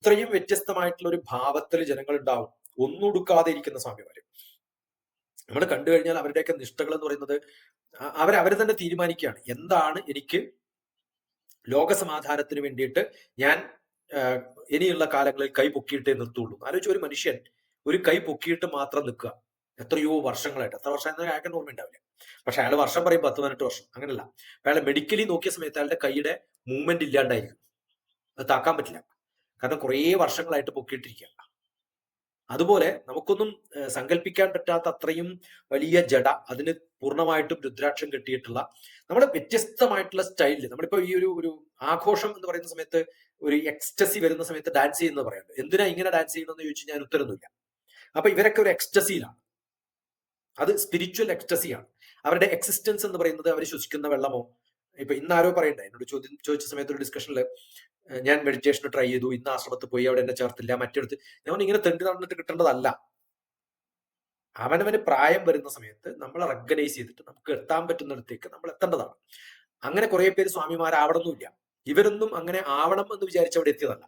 ഇത്രയും വ്യത്യസ്തമായിട്ടുള്ള ഒരു ഭാവത്തിൽ ജനങ്ങൾ ഉണ്ടാവും, ഒന്നുടുക്കാതെ ഇരിക്കുന്ന സ്വാമിമാര്. നമ്മൾ കണ്ടു കഴിഞ്ഞാൽ അവരുടെയൊക്കെ നിഷ്ഠകൾ എന്ന് പറയുന്നത് അവർ തന്നെ തീരുമാനിക്കുകയാണ്, എന്താണ് എനിക്ക് ലോകസമാധാനത്തിന് വേണ്ടിയിട്ട് ഞാൻ ഇനിയുള്ള കാലങ്ങളിൽ കൈ പൊക്കിയിട്ടേ നിർത്തുള്ളൂ. ആലോചിച്ച്, ഒരു മനുഷ്യൻ ഒരു കൈ പൊക്കിയിട്ട് മാത്രം നിൽക്കുക എത്രയോ വർഷങ്ങളായിട്ട്, എത്ര വർഷം എന്ന് അയാൾക്ക് ഓർമ്മ ഉണ്ടാവില്ല. പക്ഷെ അയാൾ വർഷം പറയും 10-18 വർഷം, അങ്ങനെയല്ല. അയാളെ മെഡിക്കലി നോക്കിയ സമയത്ത് അയാളുടെ കൈയുടെ മൂവ്മെന്റ് ഇല്ലാണ്ടായിരിക്കും. അത് താക്കാൻ പറ്റില്ല, കാരണം കുറേ വർഷങ്ങളായിട്ട് പൊക്കിയിട്ടിരിക്കുക. അതുപോലെ നമുക്കൊന്നും സങ്കല്പിക്കാൻ പറ്റാത്ത അത്രയും വലിയ ജട, അതിന് പൂർണ്ണമായിട്ടും രുദ്രാക്ഷം കെട്ടിയിട്ടുള്ള, നമ്മുടെ വ്യത്യസ്തമായിട്ടുള്ള സ്റ്റൈലിൽ. നമ്മളിപ്പോ ഈ ഒരു ആഘോഷം എന്ന് പറയുന്ന സമയത്ത്, ഒരു എക്സ്റ്റസി വരുന്ന സമയത്ത് ഡാൻസ് ചെയ്യുന്നത് പറയുന്നത്, എന്തിനാ ഇങ്ങനെ ഡാൻസ് ചെയ്യണമെന്ന് ചോദിച്ചു ഞാൻ ഉത്തരമൊന്നുമില്ല. അപ്പൊ ഇവരൊക്കെ ഒരു എക്സ്റ്റസിയിലാണ്, അത് സ്പിരിച്വൽ എക്സ്റ്റസിയാണ്. അവരുടെ എക്സിസ്റ്റൻസ് എന്ന് പറയുന്നത് അവർ ശ്വസിക്കുന്ന വെള്ളമോ, ഇപ്പൊ ഇന്ന് ആരോ പറയണ്ട, എന്നോട് ചോദിച്ച സമയത്ത് ഒരു ഡിസ്കഷനിൽ ഞാൻ മെഡിറ്റേഷൻ ട്രൈ ചെയ്തു, ഇന്ന് ആശ്രമത്തിൽ പോയി, അവിടെ എന്നെ ചേർത്തില്ല, മറ്റെടുത്ത്. ഞാൻ ഇങ്ങനെ തെണ്ടി നടന്നിട്ട് കിട്ടേണ്ടതല്ല. അവനവന് പ്രായം വരുന്ന സമയത്ത് നമ്മൾ റെക്കഗ്നൈസ് ചെയ്തിട്ട് നമുക്ക് എത്താൻ പറ്റുന്നിടത്തേക്ക് നമ്മൾ എത്തേണ്ടതാണ്. അങ്ങനെ കുറെ പേര് സ്വാമിമാരാവണമെന്നില്ല. ഇവരൊന്നും അങ്ങനെ ആവണം എന്ന് വിചാരിച്ച് അവിടെ എത്തിയതല്ല.